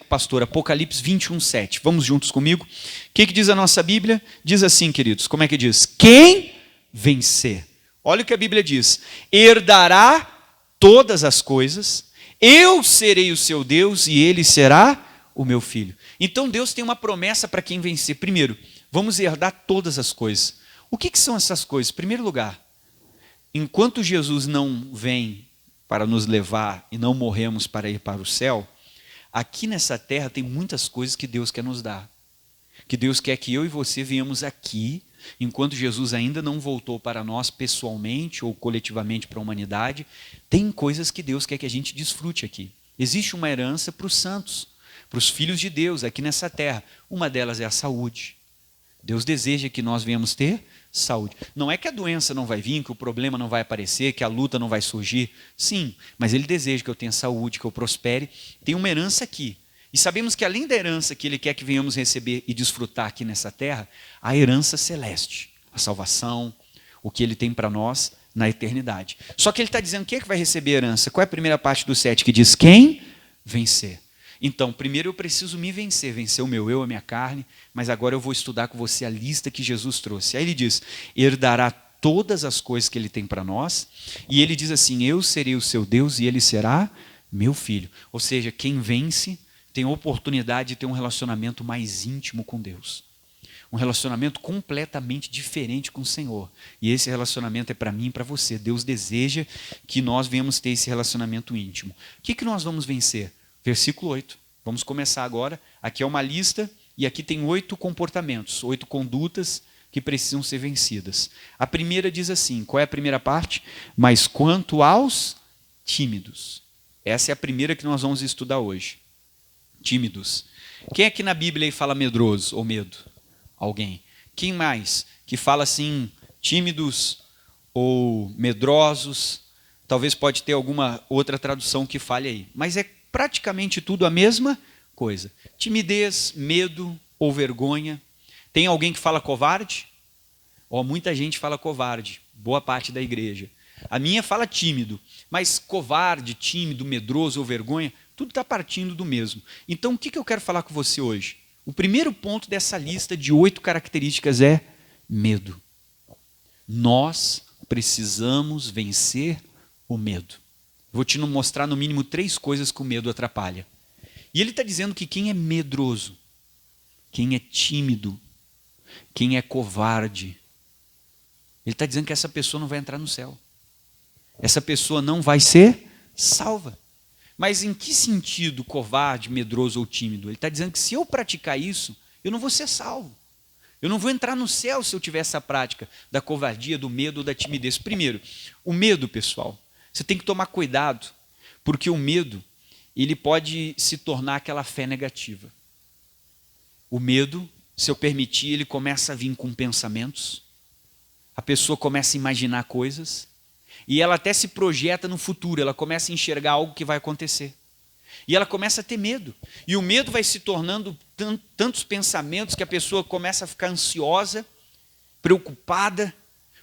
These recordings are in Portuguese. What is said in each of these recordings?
Pastor, Apocalipse 21:7. Vamos juntos comigo? O que diz a nossa Bíblia? Diz assim, queridos, como é que diz? Quem vencer. Olha o que a Bíblia diz. Herdará todas as coisas, eu serei o seu Deus e ele será o meu filho. Então Deus tem uma promessa para quem vencer. Primeiro, vamos herdar todas as coisas. O que são essas coisas? Em primeiro lugar, enquanto Jesus não vem para nos levar e não morremos para ir para o céu, aqui nessa terra tem muitas coisas que Deus quer nos dar. Que Deus quer que eu e você venhamos aqui, enquanto Jesus ainda não voltou para nós pessoalmente ou coletivamente para a humanidade, tem coisas que Deus quer que a gente desfrute aqui. Existe uma herança para os santos, para os filhos de Deus aqui nessa terra. Uma delas é a saúde. Deus deseja que nós venhamos ter saúde. Não é que a doença não vai vir, que o problema não vai aparecer, que a luta não vai surgir. Sim, mas Ele deseja que eu tenha saúde, que eu prospere. Tem uma herança aqui. E sabemos que além da herança que Ele quer que venhamos receber e desfrutar aqui nessa terra, a herança celeste, a salvação, o que Ele tem para nós na eternidade. Só que Ele está dizendo quem é que vai receber a herança. Qual é a primeira parte do 7 que diz quem vencer? Então, primeiro eu preciso me vencer o meu eu, a minha carne, mas agora eu vou estudar com você a lista que Jesus trouxe. Aí ele diz, herdará todas as coisas que ele tem para nós, e ele diz assim, eu serei o seu Deus e ele será meu filho. Ou seja, quem vence tem a oportunidade de ter um relacionamento mais íntimo com Deus. Um relacionamento completamente diferente com o Senhor. E esse relacionamento é para mim e para você. Deus deseja que nós venhamos ter esse relacionamento íntimo. O que nós vamos vencer? Versículo 8. Vamos começar agora. Aqui é uma lista e aqui tem 8 comportamentos, 8 condutas que precisam ser vencidas. A primeira diz assim, qual é a primeira parte? Mas quanto aos tímidos. Essa é a primeira que nós vamos estudar hoje. Tímidos. Quem é que na Bíblia aí fala medroso ou medo? Alguém. Quem mais que fala assim, tímidos ou medrosos? Talvez pode ter alguma outra tradução que fale aí. Mas é praticamente tudo a mesma coisa. Timidez, medo ou vergonha. Tem alguém que fala covarde? Muita gente fala covarde, boa parte da igreja. A minha fala tímido, mas covarde, tímido, medroso ou vergonha, tudo está partindo do mesmo. Então o que eu quero falar com você hoje? O primeiro ponto dessa lista de 8 características é medo. Nós precisamos vencer o medo. Vou te mostrar no mínimo 3 coisas que o medo atrapalha. E ele está dizendo que quem é medroso, quem é tímido, quem é covarde, ele está dizendo que essa pessoa não vai entrar no céu. Essa pessoa não vai ser salva. Mas em que sentido covarde, medroso ou tímido? Ele está dizendo que se eu praticar isso, eu não vou ser salvo. Eu não vou entrar no céu se eu tiver essa prática da covardia, do medo ou da timidez. Primeiro, o medo, pessoal. Você tem que tomar cuidado, porque o medo, ele pode se tornar aquela fé negativa. O medo, se eu permitir, ele começa a vir com pensamentos, a pessoa começa a imaginar coisas, e ela até se projeta no futuro, ela começa a enxergar algo que vai acontecer. E ela começa a ter medo. E o medo vai se tornando tantos pensamentos que a pessoa começa a ficar ansiosa, preocupada,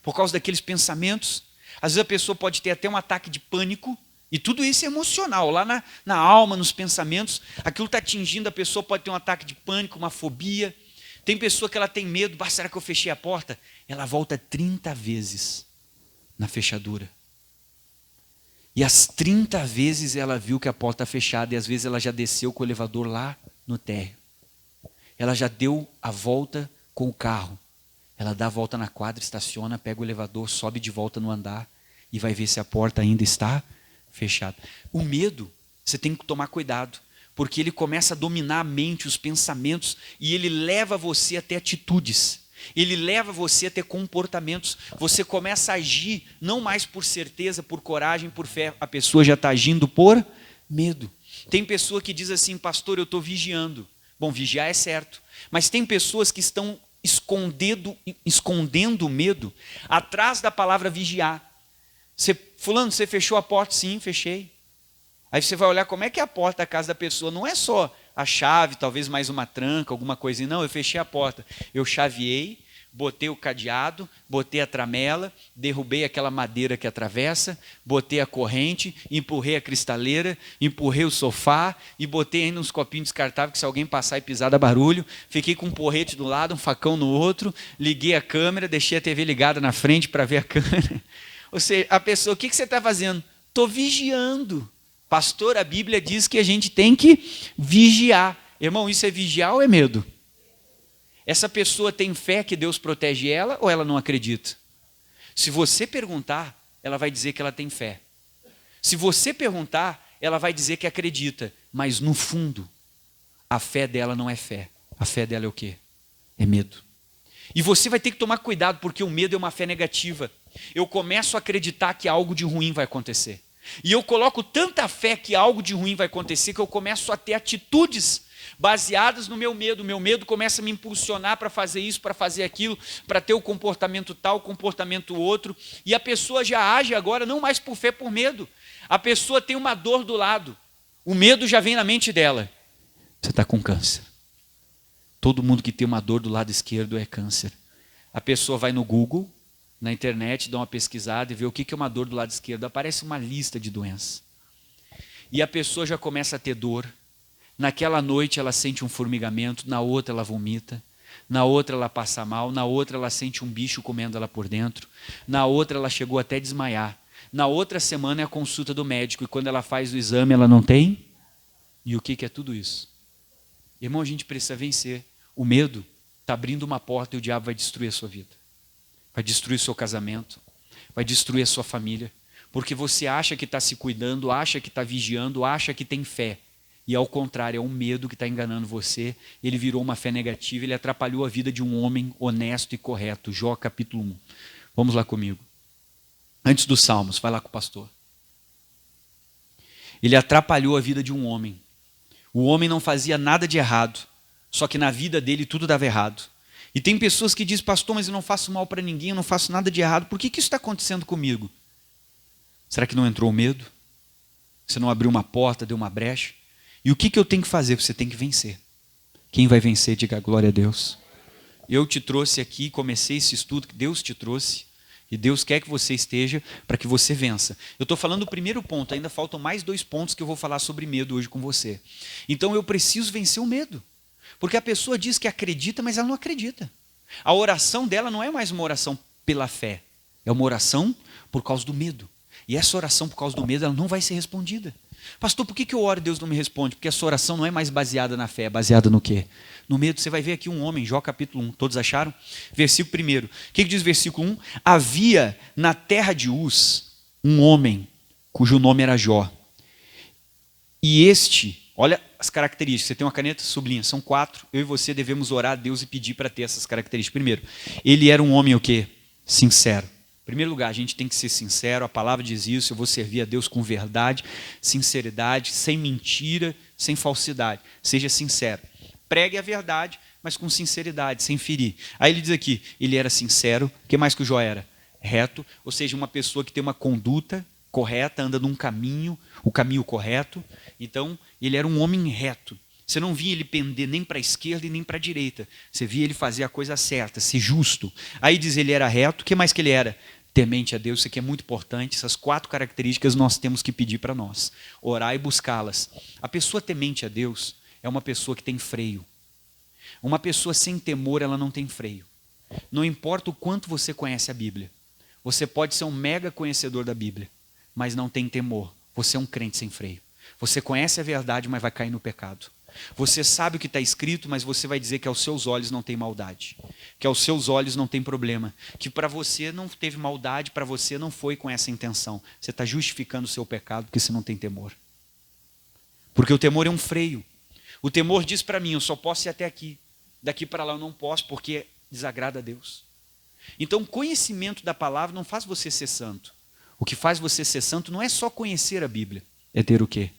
por causa daqueles pensamentos. Às vezes a pessoa pode ter até um ataque de pânico, e tudo isso é emocional, lá na alma, nos pensamentos, aquilo está atingindo, a pessoa pode ter um ataque de pânico, uma fobia. Tem pessoa que ela tem medo, será que eu fechei a porta? Ela volta 30 vezes na fechadura. E as 30 vezes ela viu que a porta está fechada, e às vezes ela já desceu com o elevador lá no térreo. Ela já deu a volta com o carro. Ela dá a volta na quadra, estaciona, pega o elevador, sobe de volta no andar e vai ver se a porta ainda está fechada. O medo, você tem que tomar cuidado, porque ele começa a dominar a mente, os pensamentos, e ele leva você a ter atitudes. Ele leva você a ter comportamentos. Você começa a agir, não mais por certeza, por coragem, por fé. A pessoa já está agindo por medo. Tem pessoa que diz assim, pastor, eu estou vigiando. Bom, vigiar é certo. Mas tem pessoas que estão escondendo o medo atrás da palavra vigiar. Fulano, você fechou a porta? Sim, fechei. Aí você vai olhar como é que é a porta da casa da pessoa. Não é só a chave, talvez mais uma tranca, alguma coisinha. Não, eu fechei a porta. Eu chaveei, botei o cadeado, botei a tramela, derrubei aquela madeira que atravessa, botei a corrente, empurrei a cristaleira, empurrei o sofá e botei ainda uns copinhos descartáveis que se alguém passar e pisar dá barulho. Fiquei com um porrete do lado, um facão no outro, liguei a câmera, deixei a TV ligada na frente para ver a câmera. Ou seja, a pessoa, o que você está fazendo? Estou vigiando. Pastor, a Bíblia diz que a gente tem que vigiar. Irmão, isso é vigiar ou é medo? Essa pessoa tem fé que Deus protege ela ou ela não acredita? Se você perguntar, ela vai dizer que ela tem fé. Se você perguntar, ela vai dizer que acredita. Mas no fundo, a fé dela não é fé. A fé dela é o quê? É medo. E você vai ter que tomar cuidado, porque o medo é uma fé negativa. Eu começo a acreditar que algo de ruim vai acontecer. E eu coloco tanta fé que algo de ruim vai acontecer, que eu começo a ter atitudes baseadas no meu medo. O meu medo começa a me impulsionar para fazer isso, para fazer aquilo, para ter o comportamento tal, o comportamento outro. E a pessoa já age agora não mais por fé, por medo. A pessoa tem uma dor do lado. O medo já vem na mente dela. Você está com câncer. Todo mundo que tem uma dor do lado esquerdo é câncer. A pessoa vai no Google, na internet, dá uma pesquisada e vê o que é uma dor do lado esquerdo. Aparece uma lista de doenças. E a pessoa já começa a ter dor. Naquela noite ela sente um formigamento, na outra ela vomita, na outra ela passa mal, na outra ela sente um bicho comendo ela por dentro, na outra ela chegou até a desmaiar. Na outra semana é a consulta do médico e quando ela faz o exame ela não tem. E o que é tudo isso? Irmão, a gente precisa vencer. O medo está abrindo uma porta e o diabo vai destruir a sua vida. Vai destruir o seu casamento, vai destruir a sua família, porque você acha que está se cuidando, acha que está vigiando, acha que tem fé. E ao contrário, é um medo que está enganando você. Ele virou uma fé negativa, ele atrapalhou a vida de um homem honesto e correto. Jó capítulo 1. Vamos lá comigo. Antes dos Salmos, vai lá com o pastor. Ele atrapalhou a vida de um homem. O homem não fazia nada de errado, só que na vida dele tudo dava errado. E tem pessoas que dizem, pastor, mas eu não faço mal para ninguém, eu não faço nada de errado. Por que isso está acontecendo comigo? Será que não entrou o medo? Você não abriu uma porta, deu uma brecha? E o que eu tenho que fazer? Você tem que vencer. Quem vai vencer, diga glória a Deus. Eu te trouxe aqui, comecei esse estudo que Deus te trouxe. E Deus quer que você esteja para que você vença. Eu estou falando do primeiro ponto, ainda faltam mais 2 pontos que eu vou falar sobre medo hoje com você. Então eu preciso vencer o medo. Porque a pessoa diz que acredita, mas ela não acredita. A oração dela não é mais uma oração pela fé. É uma oração por causa do medo. E essa oração por causa do medo, ela não vai ser respondida. Pastor, por que eu oro e Deus não me responde? Porque a sua oração não é mais baseada na fé, é baseada no quê? No medo. Você vai ver aqui um homem, Jó capítulo 1, todos acharam? Versículo 1. O que diz o versículo 1? Havia na terra de Uz um homem, cujo nome era Jó. E este, olha as características, você tem uma caneta? Sublinha, são 4. Eu e você devemos orar a Deus e pedir para ter essas características. Primeiro, ele era um homem o quê? Sincero. Em primeiro lugar, a gente tem que ser sincero, a palavra diz isso, eu vou servir a Deus com verdade, sinceridade, sem mentira, sem falsidade. Seja sincero. Pregue a verdade, mas com sinceridade, sem ferir. Aí ele diz aqui, ele era sincero, o que mais que o Jó era? Reto, ou seja, uma pessoa que tem uma conduta correta, anda num caminho, o caminho correto. Então, ele era um homem reto. Você não via ele pender nem para a esquerda e nem para a direita. Você via ele fazer a coisa certa, ser justo. Aí diz ele era reto, o que mais que ele era? Temente a Deus, isso aqui é muito importante. Essas 4 características nós temos que pedir para nós. Orar e buscá-las. A pessoa temente a Deus é uma pessoa que tem freio. Uma pessoa sem temor, ela não tem freio. Não importa o quanto você conhece a Bíblia. Você pode ser um mega conhecedor da Bíblia, mas não tem temor. Você é um crente sem freio. Você conhece a verdade, mas vai cair no pecado. Você sabe o que está escrito, mas você vai dizer que aos seus olhos não tem maldade. Que aos seus olhos não tem problema. Que para você não teve maldade, para você não foi com essa intenção. Você está justificando o seu pecado porque você não tem temor. Porque o temor é um freio. O temor diz para mim, eu só posso ir até aqui. Daqui para lá eu não posso porque desagrada a Deus. Então, conhecimento da palavra não faz você ser santo. O que faz você ser santo não é só conhecer a Bíblia. É ter o quê?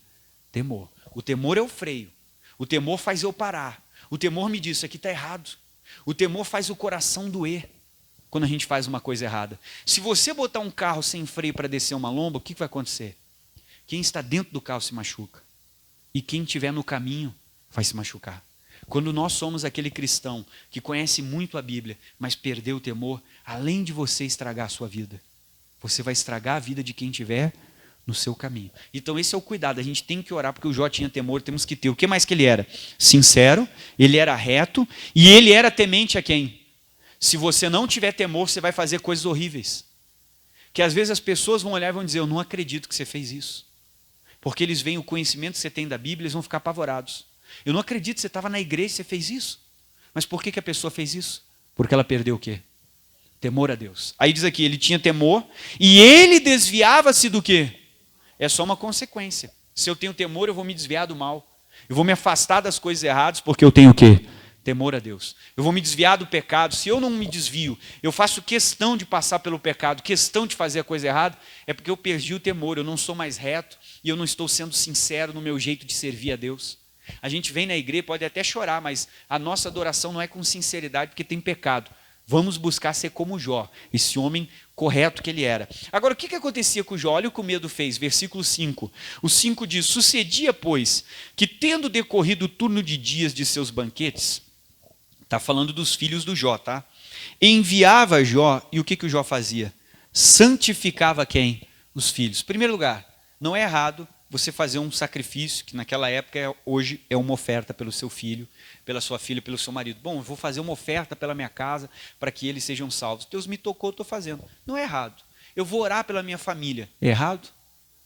Temor. O temor é o freio. O temor faz eu parar. O temor me diz, isso aqui está errado. O temor faz o coração doer quando a gente faz uma coisa errada. Se você botar um carro sem freio para descer uma lomba, o que vai acontecer? Quem está dentro do carro se machuca. E quem estiver no caminho vai se machucar. Quando nós somos aquele cristão que conhece muito a Bíblia, mas perdeu o temor, além de você estragar a sua vida, você vai estragar a vida de quem estiver no seu caminho. Então esse é o cuidado, a gente tem que orar, porque o Jó tinha temor, temos que ter. O que mais que ele era? Sincero, ele era reto, e ele era temente a quem? Se você não tiver temor, você vai fazer coisas horríveis. Que às vezes as pessoas vão olhar e vão dizer, eu não acredito que você fez isso. Porque eles veem o conhecimento que você tem da Bíblia, eles vão ficar apavorados. Eu não acredito que você estava na igreja e você fez isso. Mas por que a pessoa fez isso? Porque ela perdeu o quê? Temor a Deus. Aí diz aqui, ele tinha temor e ele desviava-se do quê? É só uma consequência. Se eu tenho temor, eu vou me desviar do mal. Eu vou me afastar das coisas erradas porque eu tenho o quê? Temor a Deus. Eu vou me desviar do pecado. Se eu não me desvio, eu faço questão de passar pelo pecado, questão de fazer a coisa errada, é porque eu perdi o temor, eu não sou mais reto e eu não estou sendo sincero no meu jeito de servir a Deus. A gente vem na igreja, pode até chorar, mas a nossa adoração não é com sinceridade porque tem pecado. Vamos buscar ser como Jó, esse homem correto que ele era. Agora, o que acontecia com Jó? Olha o que o medo fez, versículo 5. O 5 diz, sucedia, pois, que tendo decorrido o turno de dias de seus banquetes, está falando dos filhos do Jó, tá? Enviava Jó, e o que o Jó fazia? Santificava quem? Os filhos. Em primeiro lugar, não é errado você fazer um sacrifício, que naquela época, hoje é uma oferta pelo seu filho, pela sua filha, pelo seu marido. Bom, eu vou fazer uma oferta pela minha casa, para que eles sejam salvos. Deus me tocou, estou fazendo. Não é errado. Eu vou orar pela minha família. É errado?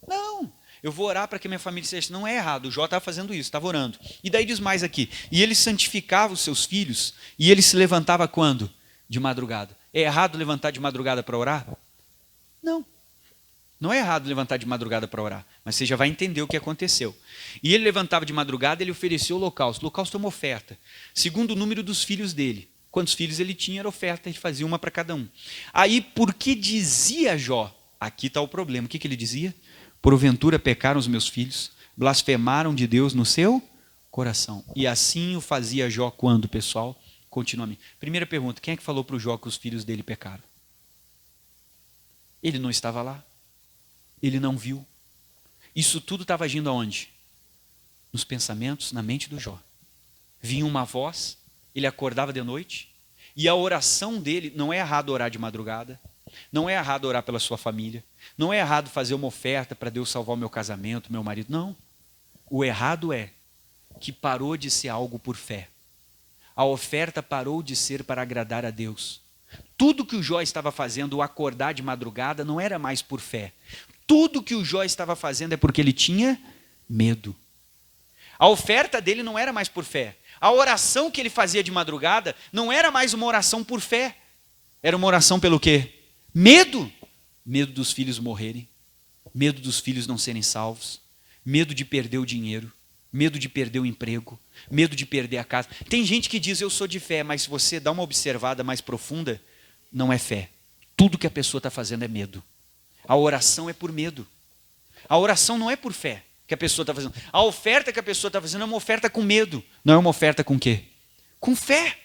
Não. Eu vou orar para que minha família seja... Não é errado. O Jó estava fazendo isso, estava orando. E daí diz mais aqui. E ele santificava os seus filhos, e ele se levantava quando? De madrugada. É errado levantar de madrugada para orar? Não. Não é errado levantar de madrugada para orar, mas você já vai entender o que aconteceu. E ele levantava de madrugada, ele ofereceu o holocausto. O holocausto é uma oferta, segundo o número dos filhos dele. Quantos filhos ele tinha, era oferta, ele fazia uma para cada um. Aí, porque dizia Jó, aqui está o problema, o que ele dizia? Porventura pecaram os meus filhos, blasfemaram de Deus no seu coração. E assim o fazia Jó quando, pessoal? Continuamente. Primeira pergunta, quem é que falou para o Jó que os filhos dele pecaram? Ele não estava lá. Ele não viu. Isso tudo estava agindo aonde? Nos pensamentos, na mente do Jó. Vinha uma voz, ele acordava de noite, e a oração dele, não é errado orar de madrugada, não é errado orar pela sua família, não é errado fazer uma oferta para Deus salvar o meu casamento, meu marido, não. O errado é que parou de ser algo por fé. A oferta parou de ser para agradar a Deus. Tudo que o Jó estava fazendo, o acordar de madrugada, não era mais por fé. Tudo que o Jó estava fazendo é porque ele tinha medo. A oferta dele não era mais por fé. A oração que ele fazia de madrugada não era mais uma oração por fé. Era uma oração pelo quê? Medo. Medo dos filhos morrerem. Medo dos filhos não serem salvos. Medo de perder o dinheiro. Medo de perder o emprego. Medo de perder a casa. Tem gente que diz, eu sou de fé, mas se você dá uma observada mais profunda, não é fé. Tudo que a pessoa está fazendo é medo. A oração é por medo. A oração não é por fé que a pessoa está fazendo. A oferta que a pessoa está fazendo é uma oferta com medo. Não é uma oferta com quê? Com fé.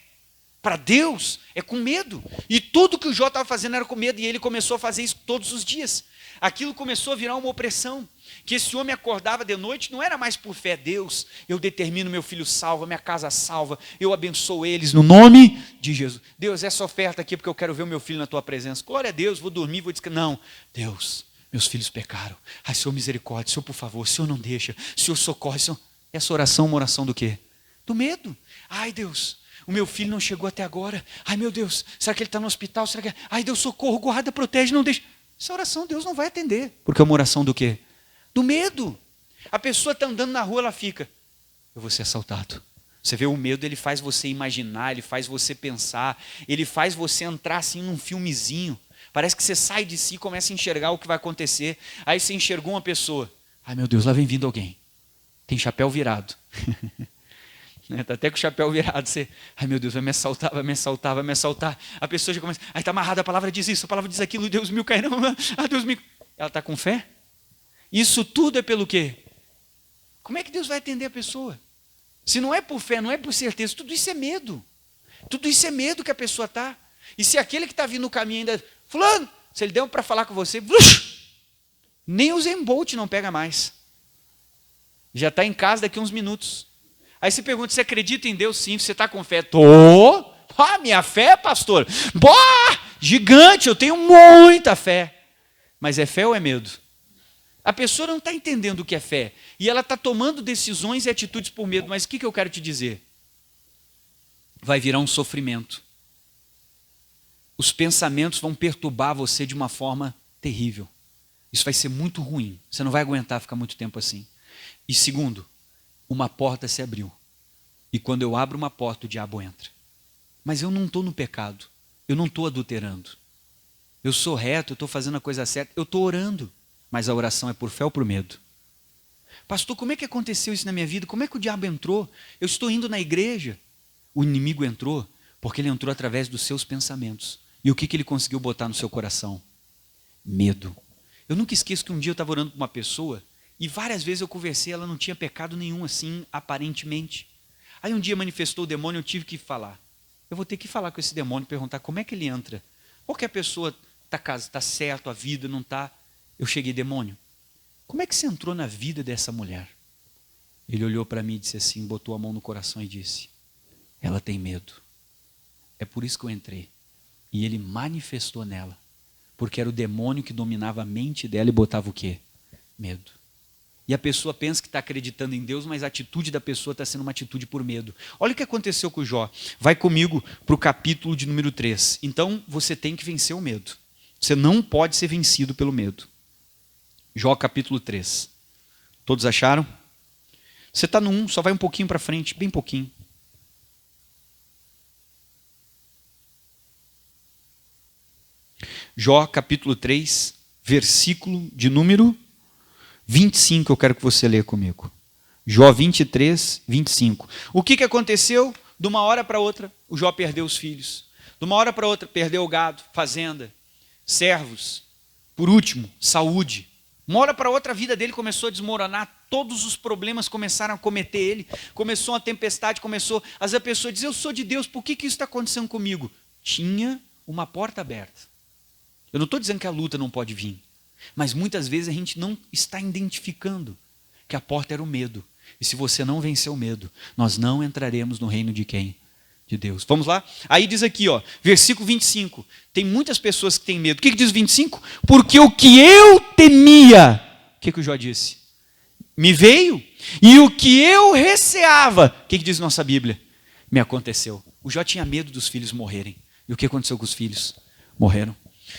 Para Deus é com medo. E tudo que o Jó estava fazendo era com medo. E ele começou a fazer isso todos os dias. Aquilo começou a virar uma opressão. Que esse homem acordava de noite, não era mais por fé. Deus, eu determino meu filho salva, minha casa salva, eu abençoo eles no nome de Jesus. Deus, essa oferta aqui porque eu quero ver o meu filho na tua presença. Glória a Deus, vou dormir, vou descansar. Não, Deus, meus filhos pecaram. Ai, Senhor, misericórdia, Senhor, por favor, Senhor não deixa, Senhor socorre. Senhor... Essa oração é uma oração do quê? Do medo. Ai, Deus, o meu filho não chegou até agora. Ai, meu Deus, será que ele está no hospital? Será que... Ai, Deus, socorro, guarda, protege, não deixa. Essa oração Deus não vai atender. Porque é uma oração do quê? Do medo. A pessoa está andando na rua, ela fica, eu vou ser assaltado. Você vê, o medo, ele faz você imaginar, ele faz você pensar, ele faz você entrar assim num filmezinho. Parece que você sai de si e começa a enxergar o que vai acontecer. Aí você enxergou uma pessoa. Ai, meu Deus, lá vem vindo alguém. Tem chapéu virado. Está até com o chapéu virado. Você, ai, meu Deus, vai me assaltar, vai me assaltar, vai me assaltar. A pessoa já começa, ai, está amarrada, a palavra diz isso, a palavra diz aquilo, Deus me cairão. Ah, Deus me... Ela está com fé? Isso tudo é pelo quê? Como é que Deus vai atender a pessoa? Se não é por fé, não é por certeza, tudo isso é medo. Tudo isso é medo que a pessoa está. E se aquele que está vindo no caminho ainda, fulano, se ele deu para falar com você, nem o Usain Bolt não pega mais. Já está em casa daqui a uns minutos. Aí você pergunta, você acredita em Deus? Sim. Você está com fé? Tô. Ah, minha fé, pastor? Boa! Gigante, eu tenho muita fé. Mas é fé ou é medo? A pessoa não está entendendo o que é fé. E ela está tomando decisões e atitudes por medo. Mas o que eu quero te dizer? Vai virar um sofrimento. Os pensamentos vão perturbar você de uma forma terrível. Isso vai ser muito ruim. Você não vai aguentar ficar muito tempo assim. E segundo, uma porta se abriu. E quando eu abro uma porta, o diabo entra. Mas eu não estou no pecado. Eu não estou adulterando. Eu sou reto, eu estou fazendo a coisa certa. Eu estou orando. Mas a oração é por fé ou por medo? Pastor, como é que aconteceu isso na minha vida? Como é que o diabo entrou? Eu estou indo na igreja. O inimigo entrou porque ele entrou através dos seus pensamentos. E o que ele conseguiu botar no seu coração? Medo. Eu nunca esqueço que um dia eu estava orando com uma pessoa e várias vezes eu conversei, ela não tinha pecado nenhum assim, aparentemente. Aí um dia manifestou o demônio, eu tive que falar. Eu vou ter que falar com esse demônio, perguntar como é que ele entra. Porque a pessoa está certo, a vida não está. Eu cheguei, demônio, como é que você entrou na vida dessa mulher? Ele olhou para mim e disse assim, botou a mão no coração e disse, ela tem medo. É por isso que eu entrei. E ele manifestou nela. Porque era o demônio que dominava a mente dela e botava o quê? Medo. E a pessoa pensa que está acreditando em Deus, mas a atitude da pessoa está sendo uma atitude por medo. Olha o que aconteceu com o Jó. Vai comigo para o capítulo de número 3. Então, você tem que vencer o medo. Você não pode ser vencido pelo medo. Jó capítulo 3. Todos acharam? Você está no 1, só vai um pouquinho para frente, bem pouquinho. Jó capítulo 3, versículo de número 25, eu quero que você leia comigo. Jó 23, 25. O que aconteceu? De uma hora para outra, o Jó perdeu os filhos. De uma hora para outra, perdeu o gado, fazenda, servos. Por último, saúde. Uma hora para outra, a vida dele começou a desmoronar. Todos os problemas começaram a cometer ele. Começou uma tempestade, começou. Às vezes a pessoa diz, eu sou de Deus, por que isso está acontecendo comigo? Tinha uma porta aberta. Eu não estou dizendo que a luta não pode vir. Mas muitas vezes a gente não está identificando que a porta era o medo. E se você não vencer o medo, nós não entraremos no reino de quem? De Deus. Vamos lá? Aí diz aqui, ó, versículo 25. Tem muitas pessoas que têm medo. O que diz 25? Porque o que eu temia, o que o Jó disse? Me veio. E o que eu receava, o que diz nossa Bíblia? Me aconteceu. O Jó tinha medo dos filhos morrerem. E o que aconteceu com os filhos? Morreram.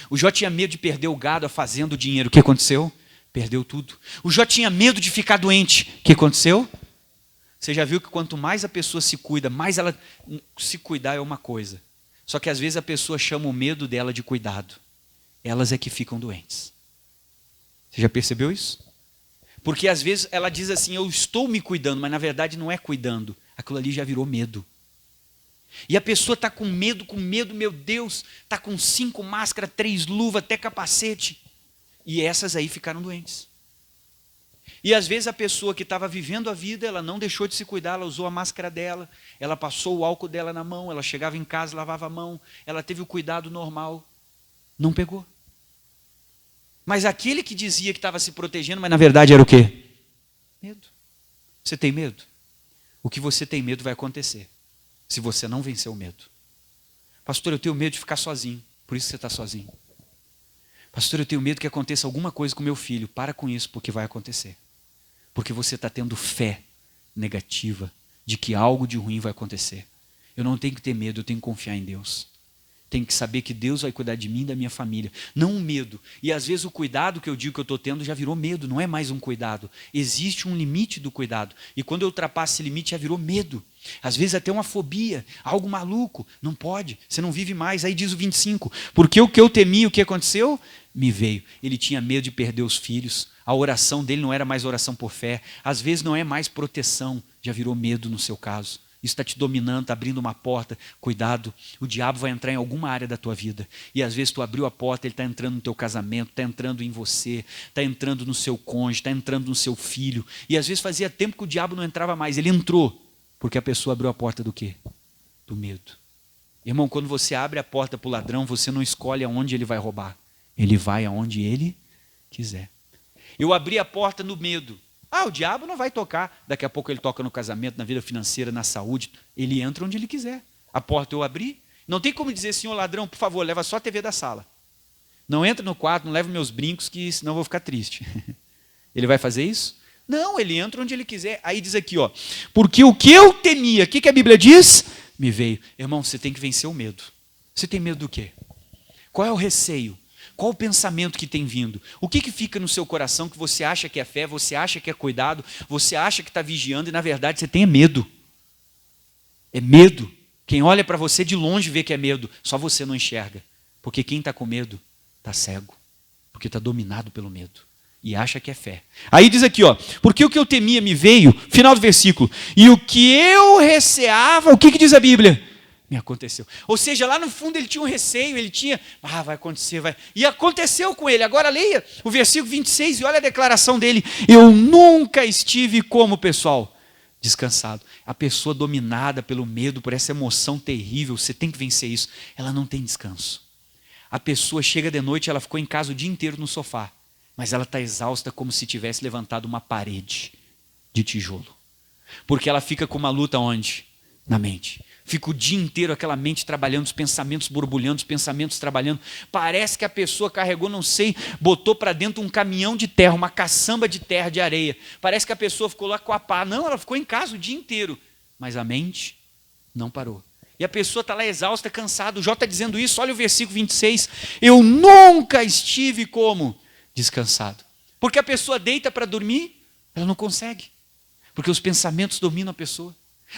O Jó tinha medo de perder o gado, a fazenda, o dinheiro. O que aconteceu? Perdeu tudo. O Jó tinha medo de ficar doente. O que aconteceu? Você já viu que quanto mais a pessoa se cuida, mais ela se cuidar é uma coisa. Só que às vezes a pessoa chama o medo dela de cuidado. Elas é que ficam doentes. Você já percebeu isso? Porque às vezes ela diz assim, eu estou me cuidando, mas na verdade não é cuidando. Aquilo ali já virou medo. E a pessoa está com medo, meu Deus, está com 5 máscaras, 3 luvas, até capacete. E essas aí ficaram doentes. E às vezes a pessoa que estava vivendo a vida, ela não deixou de se cuidar, ela usou a máscara dela, ela passou o álcool dela na mão, ela chegava em casa, lavava a mão, ela teve o cuidado normal, não pegou. Mas aquele que dizia que estava se protegendo, mas na verdade era o quê? Medo. Você tem medo? O que você tem medo vai acontecer. Se você não vencer o medo. Pastor, eu tenho medo de ficar sozinho. Por isso você está sozinho. Pastor, eu tenho medo que aconteça alguma coisa com meu filho. Para com isso, porque vai acontecer. Porque você está tendo fé negativa de que algo de ruim vai acontecer. Eu não tenho que ter medo, eu tenho que confiar em Deus. Tenho que saber que Deus vai cuidar de mim e da minha família. Não um medo. E às vezes o cuidado que eu digo que eu estou tendo já virou medo. Não é mais um cuidado. Existe um limite do cuidado. E quando eu ultrapasso esse limite já virou medo. Às vezes até uma fobia. Algo maluco. Não pode. Você não vive mais. Aí diz o 25. Porque o que eu temia, o que aconteceu? Me veio. Ele tinha medo de perder os filhos. A oração dele não era mais oração por fé. Às vezes não é mais proteção. Já virou medo no seu caso. Isso está te dominando, está abrindo uma porta. Cuidado, o diabo vai entrar em alguma área da tua vida. E às vezes tu abriu a porta, ele está entrando no teu casamento, está entrando em você, está entrando no seu cônjuge, está entrando no seu filho. E às vezes fazia tempo que o diabo não entrava mais. Ele entrou, porque a pessoa abriu a porta do quê? Do medo. Irmão, quando você abre a porta para o ladrão, você não escolhe aonde ele vai roubar. Ele vai aonde ele quiser. Eu abri a porta no medo. Ah, o diabo não vai tocar. Daqui a pouco ele toca no casamento, na vida financeira, na saúde. Ele entra onde ele quiser. A porta eu abri. Não tem como dizer, senhor ladrão, por favor, leva só a TV da sala. Não entra no quarto, não leva meus brincos, que senão eu vou ficar triste. Ele vai fazer isso? Não, ele entra onde ele quiser. Aí diz aqui, ó, porque o que eu temia, o que a Bíblia diz? Me veio. Irmão, você tem que vencer o medo. Você tem medo do quê? Qual é o receio? Qual o pensamento que tem vindo? O que fica no seu coração que você acha que é fé, você acha que é cuidado, você acha que está vigiando e na verdade você tem medo? É medo. Quem olha para você de longe vê que é medo, só você não enxerga. Porque quem está com medo está cego, porque está dominado pelo medo e acha que é fé. Aí diz aqui, ó, porque o que eu temia me veio, final do versículo, e o que eu receava, o que diz a Bíblia? Me aconteceu. Ou seja, lá no fundo ele tinha um receio, ele tinha, vai acontecer, vai. E aconteceu com ele. Agora leia o versículo 26 e olha a declaração dele. Eu nunca estive como, pessoal? Descansado. A pessoa dominada pelo medo, por essa emoção terrível, você tem que vencer isso. Ela não tem descanso. A pessoa chega de noite, ela ficou em casa o dia inteiro no sofá, mas ela está exausta como se tivesse levantado uma parede de tijolo. Porque ela fica com uma luta onde? Na mente. Fica o dia inteiro aquela mente trabalhando, os pensamentos borbulhando, os pensamentos trabalhando. Parece que a pessoa carregou, não sei, botou para dentro um caminhão de terra, uma caçamba de terra, de areia. Parece que a pessoa ficou lá com a pá. Não, ela ficou em casa o dia inteiro. Mas a mente não parou. E a pessoa está lá exausta, cansada. O Jó está dizendo isso, olha o versículo 26. Eu nunca estive como? Descansado. Porque a pessoa deita para dormir, ela não consegue. Porque os pensamentos dominam a pessoa.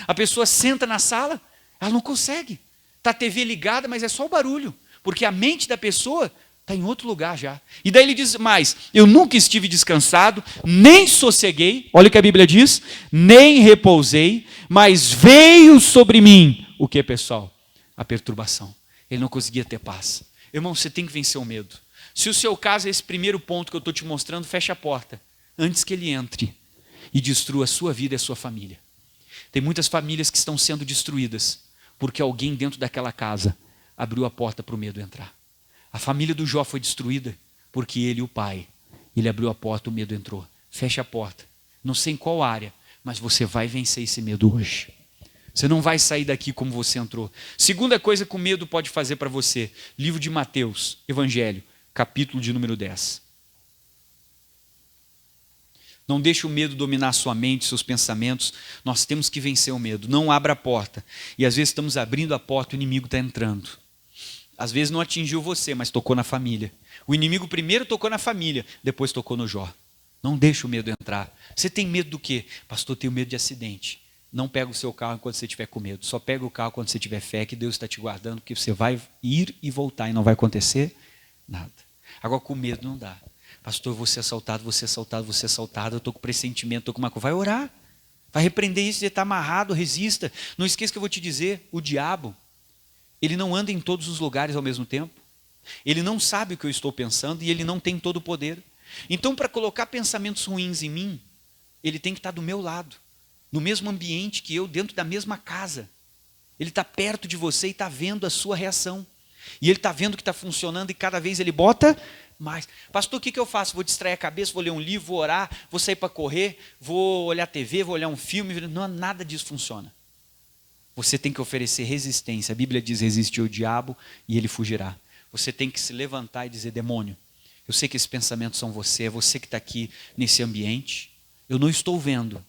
A pessoa senta na sala, ela não consegue. Está a TV ligada, mas é só o barulho. Porque a mente da pessoa está em outro lugar já. E daí ele diz mais, eu nunca estive descansado, nem sosseguei, olha o que a Bíblia diz, nem repousei, mas veio sobre mim, o que, pessoal? A perturbação. Ele não conseguia ter paz. Irmão, você tem que vencer o medo. Se o seu caso é esse primeiro ponto que eu estou te mostrando, feche a porta, antes que ele entre e destrua a sua vida e a sua família. Tem muitas famílias que estão sendo destruídas, porque alguém dentro daquela casa abriu a porta para o medo entrar. A família do Jó foi destruída porque ele, o pai, ele abriu a porta, o medo entrou. Feche a porta. Não sei em qual área, mas você vai vencer esse medo hoje. Você não vai sair daqui como você entrou. Segunda coisa que o medo pode fazer para você. Livro de Mateus, Evangelho, capítulo de número 10. Não deixe o medo dominar sua mente, seus pensamentos. Nós temos que vencer o medo. Não abra a porta. E às vezes estamos abrindo a porta e o inimigo está entrando. Às vezes não atingiu você, mas tocou na família. O inimigo primeiro tocou na família, depois tocou no Jó. Não deixe o medo entrar. Você tem medo do quê? Pastor, eu tenho medo de acidente. Não pega o seu carro enquanto você estiver com medo. Só pega o carro quando você tiver fé que Deus está te guardando, porque você vai ir e voltar e não vai acontecer nada. Agora com medo não dá. Pastor, eu vou ser assaltado, vou ser assaltado, vou ser assaltado. Eu estou com pressentimento, estou com uma coisa. Vai orar. Vai repreender isso, ele está amarrado, resista. Não esqueça que eu vou te dizer, o diabo, ele não anda em todos os lugares ao mesmo tempo. Ele não sabe o que eu estou pensando e ele não tem todo o poder. Então, para colocar pensamentos ruins em mim, ele tem que estar do meu lado. No mesmo ambiente que eu, dentro da mesma casa. Ele está perto de você e está vendo a sua reação. E ele está vendo que está funcionando e cada vez ele bota mais. Pastor, o que eu faço? Vou distrair a cabeça, vou ler um livro, vou orar, vou sair para correr, vou olhar TV, vou olhar um filme. Não, nada disso funciona. Você tem que oferecer resistência. A Bíblia diz, resiste ao diabo e ele fugirá. Você tem que se levantar e dizer, demônio, eu sei que esses pensamentos são você, é você que está aqui nesse ambiente. Eu não estou vendo.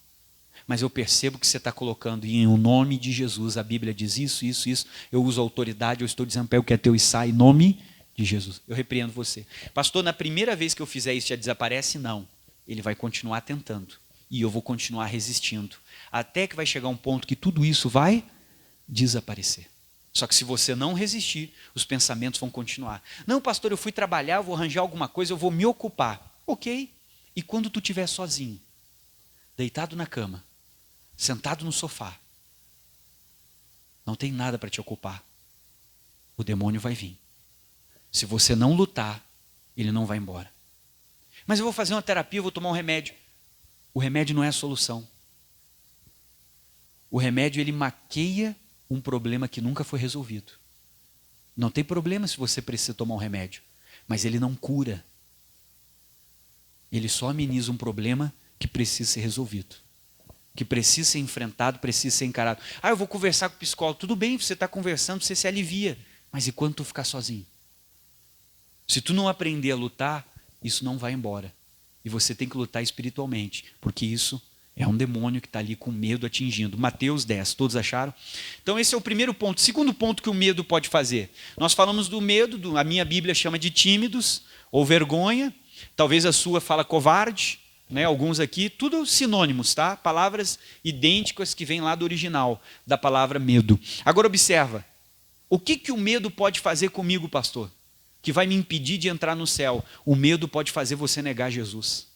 Mas eu percebo que você está colocando em o nome de Jesus. A Bíblia diz isso, isso, isso. Eu uso autoridade, eu estou dizendo, pega o que é teu e sai em nome de Jesus. Eu repreendo você. Pastor, na primeira vez que eu fizer isso já desaparece? Não. Ele vai continuar tentando. E eu vou continuar resistindo. Até que vai chegar um ponto que tudo isso vai desaparecer. Só que se você não resistir, os pensamentos vão continuar. Não, pastor, eu fui trabalhar, eu vou arranjar alguma coisa, eu vou me ocupar. Ok. E quando tu estiver sozinho, deitado na cama, sentado no sofá, não tem nada para te ocupar, o demônio vai vir. Se você não lutar, ele não vai embora. Mas eu vou fazer uma terapia, eu vou tomar um remédio. O remédio não é a solução. O remédio, ele maqueia um problema que nunca foi resolvido. Não tem problema se você precisa tomar um remédio, mas ele não cura. Ele só ameniza um problema que precisa ser resolvido, que precisa ser enfrentado, precisa ser encarado. Eu vou conversar com o psicólogo. Tudo bem, você está conversando, você se alivia. Mas e quando tu ficar sozinho? Se tu não aprender a lutar, isso não vai embora. E você tem que lutar espiritualmente, porque isso é um demônio que está ali com medo atingindo. Mateus 10, todos acharam? Então esse é o primeiro ponto. Segundo ponto que o medo pode fazer. Nós falamos do medo, a minha Bíblia chama de tímidos ou vergonha. Talvez a sua fala covarde, né? Alguns aqui, tudo sinônimos, tá? Palavras idênticas que vêm lá do original, da palavra medo. Agora observa, o que o medo pode fazer comigo, pastor? Que vai me impedir de entrar no céu. O medo pode fazer você negar Jesus.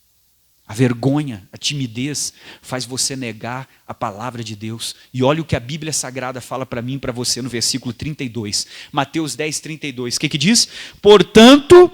A vergonha, a timidez faz você negar a palavra de Deus. E olha o que a Bíblia Sagrada fala para mim e para você no versículo 32. Mateus 10, 32. O que diz? Portanto,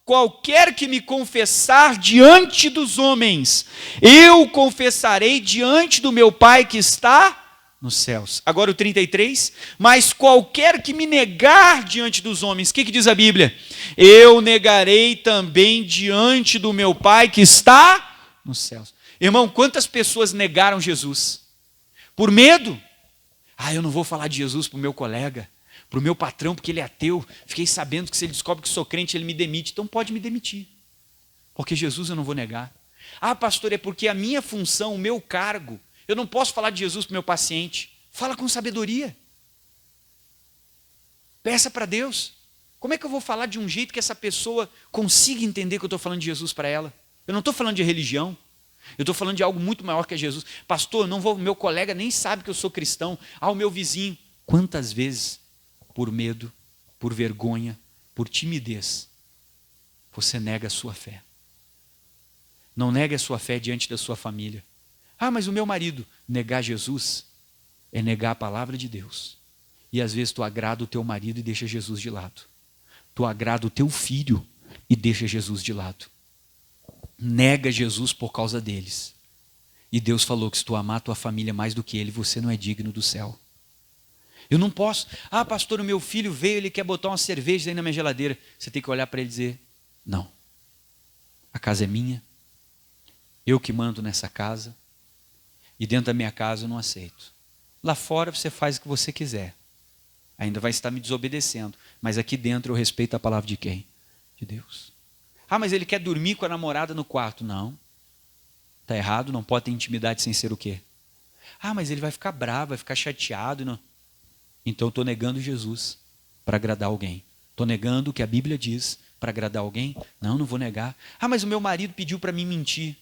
qualquer que me confessar diante dos homens, eu confessarei diante do meu Pai que está nos céus. Agora o 33. Mas qualquer que me negar diante dos homens, o que diz a Bíblia? Eu negarei também diante do meu Pai que está nos céus. Irmão, quantas pessoas negaram Jesus? Por medo? Eu não vou falar de Jesus para o meu colega, para o meu patrão, porque ele é ateu. Fiquei sabendo que se ele descobre que sou crente, ele me demite. Então pode me demitir, porque Jesus eu não vou negar. Pastor, é porque a minha função, o meu cargo, eu não posso falar de Jesus para o meu paciente. Fala com sabedoria. Peça para Deus. Como é que eu vou falar de um jeito que essa pessoa consiga entender que eu estou falando de Jesus para ela? Eu não estou falando de religião. Eu estou falando de algo muito maior que Jesus. Pastor, não vou, meu colega nem sabe que eu sou cristão. O meu vizinho. Quantas vezes, por medo, por vergonha, por timidez, você nega a sua fé? Não negue a sua fé diante da sua família. Mas o meu marido, negar Jesus é negar a palavra de Deus. E às vezes tu agrada o teu marido e deixa Jesus de lado. Tu agrada o teu filho e deixa Jesus de lado. Nega Jesus por causa deles. E Deus falou que se tu amar a tua família mais do que ele, você não é digno do céu. Eu não posso. Pastor, o meu filho veio, ele quer botar uma cerveja aí na minha geladeira. Você tem que olhar para ele e dizer, não. A casa é minha. Eu que mando nessa casa. E dentro da minha casa eu não aceito. Lá fora você faz o que você quiser. Ainda vai estar me desobedecendo. Mas aqui dentro eu respeito a palavra de quem? De Deus. Mas ele quer dormir com a namorada no quarto. Não. Está errado, não pode ter intimidade sem ser o quê? Mas ele vai ficar bravo, vai ficar chateado. Não. Então eu estou negando Jesus para agradar alguém. Estou negando o que a Bíblia diz para agradar alguém? Não, não vou negar. Mas o meu marido pediu para mim mentir.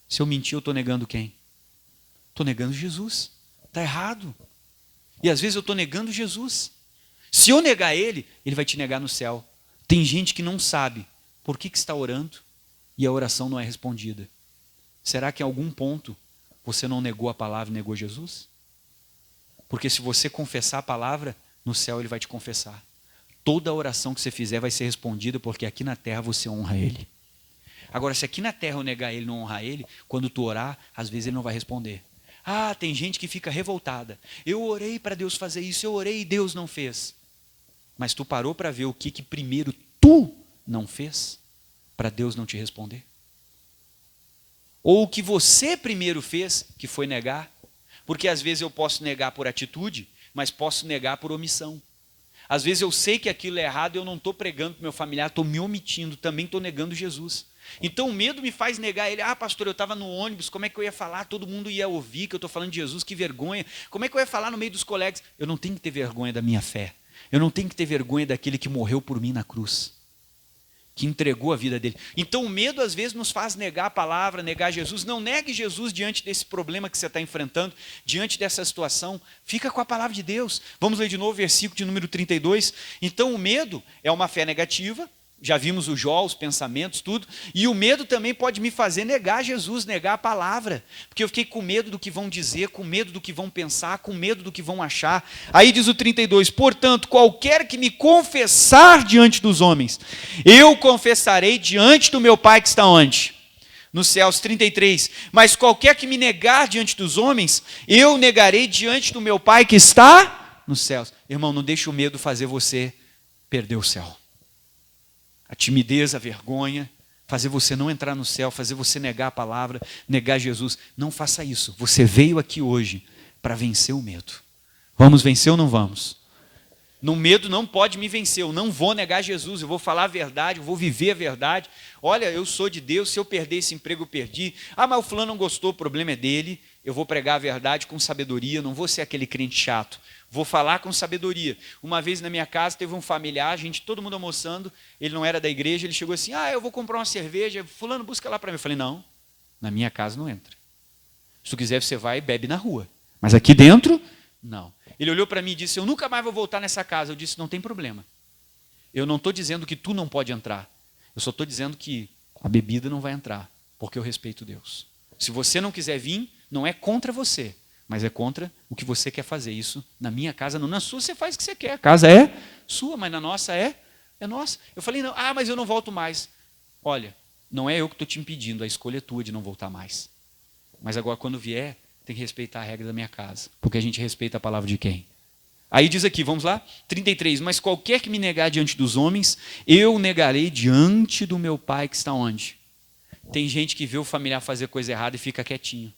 Se eu mentir, eu estou negando quem? Estou negando Jesus. Está errado. E às vezes eu estou negando Jesus. Se eu negar ele, ele vai te negar no céu. Tem gente que não sabe por que está orando e a oração não é respondida. Será que em algum ponto você não negou a palavra e negou Jesus? Porque se você confessar a palavra, no céu ele vai te confessar. Toda oração que você fizer vai ser respondida, porque aqui na terra você honra ele. Agora, se aqui na terra eu negar ele, não honrar ele, quando tu orar, às vezes ele não vai responder. Tem gente que fica revoltada. Eu orei para Deus fazer isso, eu orei e Deus não fez. Mas tu parou para ver o que primeiro tu não fez para Deus não te responder? Ou o que você primeiro fez, que foi negar? Porque às vezes eu posso negar por atitude, mas posso negar por omissão. Às vezes eu sei que aquilo é errado, eu não estou pregando para o meu familiar, estou me omitindo, também estou negando Jesus. Então o medo me faz negar ele. Pastor, eu estava no ônibus, como é que eu ia falar? Todo mundo ia ouvir que eu estou falando de Jesus, que vergonha. Como é que eu ia falar no meio dos colegas? Eu não tenho que ter vergonha da minha fé. Eu não tenho que ter vergonha daquele que morreu por mim na cruz, que entregou a vida dele. Então o medo às vezes nos faz negar a palavra, negar Jesus. Não negue Jesus diante desse problema que você está enfrentando, diante dessa situação. Fica com a palavra de Deus. Vamos ler de novo o versículo de número 32. Então o medo é uma fé negativa. Já vimos o Jó, os pensamentos, tudo. E o medo também pode me fazer negar Jesus, negar a palavra. Porque eu fiquei com medo do que vão dizer, com medo do que vão pensar, com medo do que vão achar. Aí diz o 32, portanto, qualquer que me confessar diante dos homens, eu confessarei diante do meu Pai que está onde? Nos céus. 33, mas qualquer que me negar diante dos homens, eu negarei diante do meu Pai que está nos céus. Irmão, não deixe o medo fazer você perder o céu. A timidez, a vergonha, fazer você não entrar no céu, fazer você negar a palavra, negar Jesus. Não faça isso. Você veio aqui hoje para vencer o medo. Vamos vencer ou não vamos? No medo não pode me vencer, eu não vou negar Jesus, eu vou falar a verdade, eu vou viver a verdade. Olha, eu sou de Deus, se eu perder esse emprego eu perdi. Ah, mas o fulano não gostou, o problema é dele. Eu vou pregar a verdade com sabedoria, não vou ser aquele crente chato. Vou falar com sabedoria. Uma vez na minha casa teve um familiar, todo mundo almoçando, ele não era da igreja, ele chegou assim, eu vou comprar uma cerveja, fulano busca lá para mim. Eu falei, não, na minha casa não entra. Se tu quiser você vai e bebe na rua, mas aqui dentro, não. Ele olhou para mim e disse, eu nunca mais vou voltar nessa casa. Eu disse, não tem problema. Eu não estou dizendo que tu não pode entrar. Eu só estou dizendo que a bebida não vai entrar, porque eu respeito Deus. Se você não quiser vir, não é contra você, mas é contra o que você quer fazer. Isso na minha casa, não. Na sua você faz o que você quer. A casa é sua, mas na nossa é nossa. Eu falei, não, mas eu não volto mais. Olha, não é eu que estou te impedindo, a escolha é tua de não voltar mais. Mas agora quando vier, tem que respeitar a regra da minha casa, porque a gente respeita a palavra de quem? Aí diz aqui, vamos lá? 33, mas qualquer que me negar diante dos homens, eu negarei diante do meu Pai que está onde? Tem gente que vê o familiar fazer coisa errada e fica quietinho,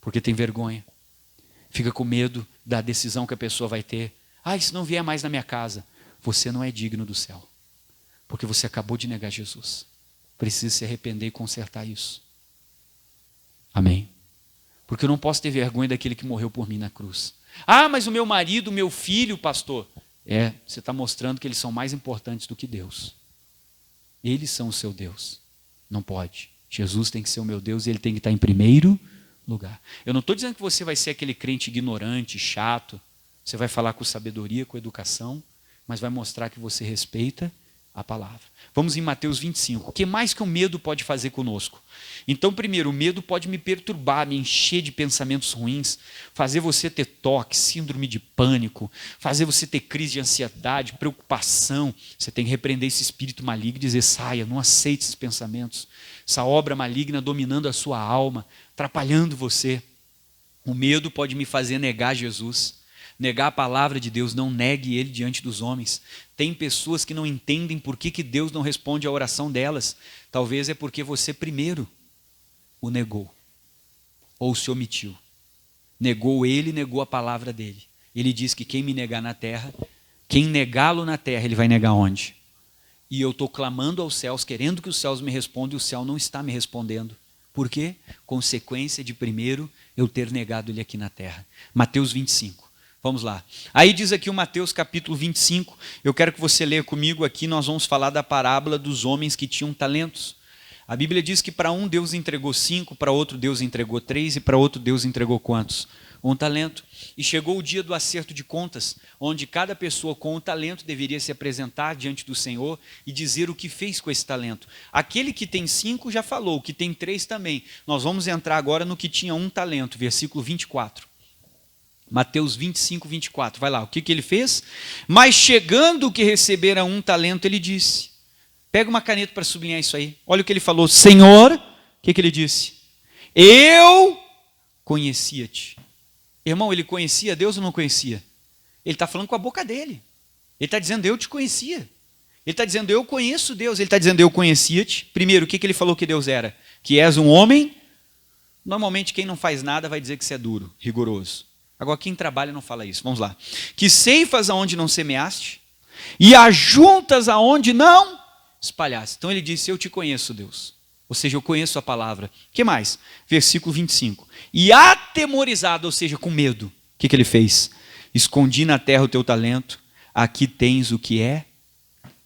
porque tem vergonha, fica com medo da decisão que a pessoa vai ter. E se não vier mais na minha casa, você não é digno do céu, porque você acabou de negar Jesus. Precisa se arrepender e consertar isso. Amém? Porque eu não posso ter vergonha daquele que morreu por mim na cruz. Mas o meu marido, o meu filho, pastor. Você está mostrando que eles são mais importantes do que Deus. Eles são o seu Deus. Não pode. Jesus tem que ser o meu Deus e ele tem que estar em primeiro lugar. Eu não estou dizendo que você vai ser aquele crente ignorante, chato. Você vai falar com sabedoria, com educação, mas vai mostrar que você respeita a palavra. Vamos em Mateus 25. O que mais que o medo pode fazer conosco? Então, primeiro, o medo pode me perturbar, me encher de pensamentos ruins, fazer você ter toque, síndrome de pânico, fazer você ter crise de ansiedade, preocupação. Você tem que repreender esse espírito maligno e dizer, saia, não aceite esses pensamentos. Essa obra maligna dominando a sua alma, atrapalhando você. O medo pode me fazer negar Jesus. Negar a palavra de Deus, não negue ele diante dos homens. Tem pessoas que não entendem por que Deus não responde à oração delas. Talvez é porque você primeiro o negou, ou se omitiu. Negou ele, negou a palavra dele. Ele diz que quem me negar na terra, quem negá-lo na terra, ele vai negar onde? E eu estou clamando aos céus, querendo que os céus me respondam, e o céu não está me respondendo. Por quê? Consequência de primeiro eu ter negado ele aqui na terra. Mateus 25. Vamos lá. Aí diz aqui o Mateus capítulo 25, eu quero que você leia comigo aqui, nós vamos falar da parábola dos homens que tinham talentos. A Bíblia diz que para um Deus entregou 5, para outro Deus entregou 3 e para outro Deus entregou quantos? 1 talento. E chegou o dia do acerto de contas, onde cada pessoa com um talento deveria se apresentar diante do Senhor e dizer o que fez com esse talento. Aquele que tem 5 já falou, o que tem 3 também. Nós vamos entrar agora no que tinha 1 talento, versículo 24. Mateus 25, 24, vai lá, o que ele fez? Mas chegando o que recebera 1 talento, ele disse, pega uma caneta para sublinhar isso aí, olha o que ele falou, Senhor, o que ele disse? Eu conhecia-te. Irmão, ele conhecia Deus ou não conhecia? Ele está falando com a boca dele, ele está dizendo, eu te conhecia, ele está dizendo, eu conheço Deus, ele está dizendo, eu conhecia-te. Primeiro, o que ele falou que Deus era? Que és um homem, normalmente quem não faz nada vai dizer que você é duro, rigoroso. Agora, quem trabalha não fala isso. Vamos lá. Que ceifas aonde não semeaste e ajuntas aonde não espalhaste. Então ele disse, eu te conheço, Deus. Ou seja, eu conheço a palavra. O que mais? Versículo 25. E atemorizado, ou seja, com medo. O que ele fez? Escondi na terra o teu talento. Aqui tens o que é.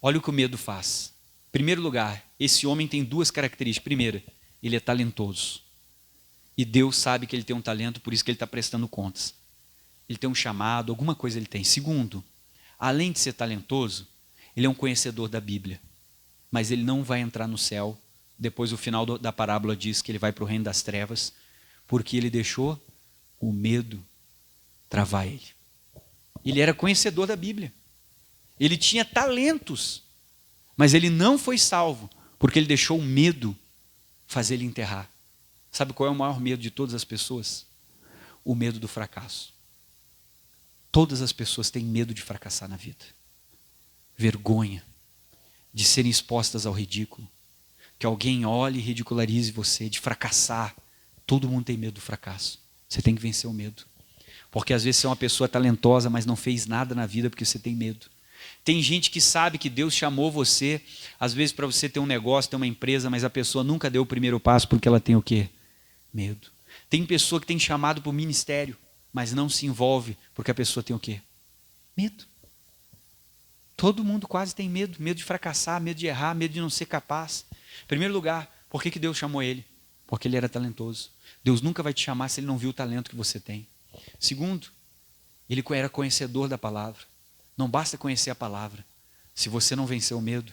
Olha o que o medo faz. Em primeiro lugar, esse homem tem 2 características. Primeira, ele é talentoso. E Deus sabe que ele tem um talento, por isso que ele está prestando contas. Ele tem um chamado, alguma coisa ele tem. Segundo, além de ser talentoso, ele é um conhecedor da Bíblia. Mas ele não vai entrar no céu. Depois o final da parábola diz que ele vai para o reino das trevas, porque ele deixou o medo travar ele. Ele era conhecedor da Bíblia. Ele tinha talentos, mas ele não foi salvo, porque ele deixou o medo fazer ele enterrar. Sabe qual é o maior medo de todas as pessoas? O medo do fracasso. Todas as pessoas têm medo de fracassar na vida. Vergonha de serem expostas ao ridículo. que alguém olhe e ridicularize você, de fracassar. Todo mundo tem medo do fracasso. Você tem que vencer o medo. Porque às vezes você é uma pessoa talentosa, mas não fez nada na vida porque você tem medo. Tem gente que sabe que Deus chamou você, às vezes para você ter um negócio, ter uma empresa, mas a pessoa nunca deu o primeiro passo porque ela tem o quê? Medo. Tem pessoa que tem chamado para o ministério, mas não se envolve porque a pessoa tem o quê? Medo. Todo mundo quase tem medo. Medo de fracassar, medo de errar, medo de não ser capaz. Em primeiro lugar, por que Deus chamou ele? Porque ele era talentoso. Deus nunca vai te chamar se ele não viu o talento que você tem. Segundo, ele era conhecedor da palavra. Não basta conhecer a palavra. Se você não vencer o medo,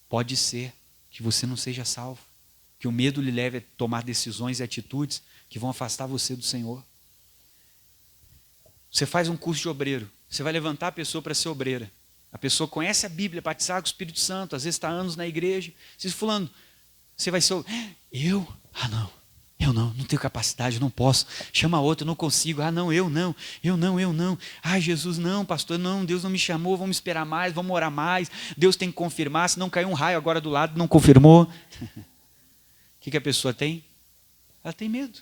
pode ser que você não seja salvo. Que o medo lhe leve a tomar decisões e atitudes que vão afastar você do Senhor. Você faz um curso de obreiro. Você vai levantar a pessoa para ser obreira. A pessoa conhece a Bíblia, batizada com o Espírito Santo, às vezes está anos na igreja. Você diz, fulano, você vai ser... Eu? Ah, não. Eu não tenho capacidade, eu não posso. Chama outro, eu não consigo. Ah, não, eu não. Ah, Jesus, não, pastor, não, Deus não me chamou, vamos esperar mais, vamos orar mais. Deus tem que confirmar, se não caiu um raio agora do lado, não confirmou. O que a pessoa tem? Ela tem medo.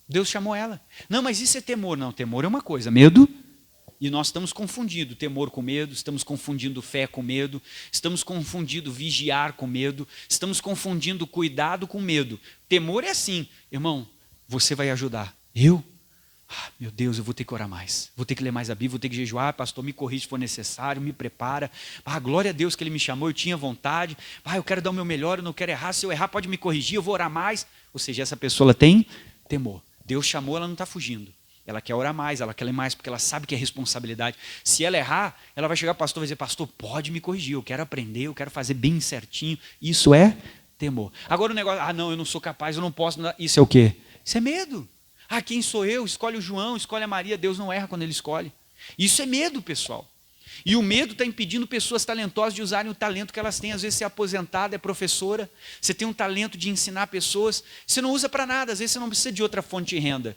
Deus chamou ela. Não, mas isso é temor. Não, temor é uma coisa, medo... E nós estamos confundindo temor com medo, estamos confundindo fé com medo, estamos confundindo vigiar com medo, estamos confundindo cuidado com medo. Temor é assim, irmão, você vai ajudar. Eu? Ah, meu Deus, eu vou ter que orar mais, vou ter que ler mais a Bíblia, vou ter que jejuar, pastor, me corrige se for necessário, me prepara. Ah, glória a Deus que ele me chamou, eu tinha vontade. Ah, eu quero dar o meu melhor, eu não quero errar, se eu errar pode me corrigir, eu vou orar mais. Ou seja, essa pessoa ela tem temor. Deus chamou, ela não está fugindo. Ela quer orar mais, ela quer ler mais, porque ela sabe que é responsabilidade. Se ela errar, ela vai chegar para o pastor e vai dizer, pastor, pode me corrigir, eu quero aprender, eu quero fazer bem certinho. Isso é temor. Agora o negócio, ah não, eu não sou capaz, eu não posso. Isso é o quê? Isso é medo. Ah, quem sou eu? Escolhe o João, escolhe a Maria, Deus não erra quando ele escolhe. Isso é medo, pessoal. E o medo está impedindo pessoas talentosas de usarem o talento que elas têm. Às vezes você é aposentada, é professora, você tem um talento de ensinar pessoas, você não usa para nada, às vezes você não precisa de outra fonte de renda.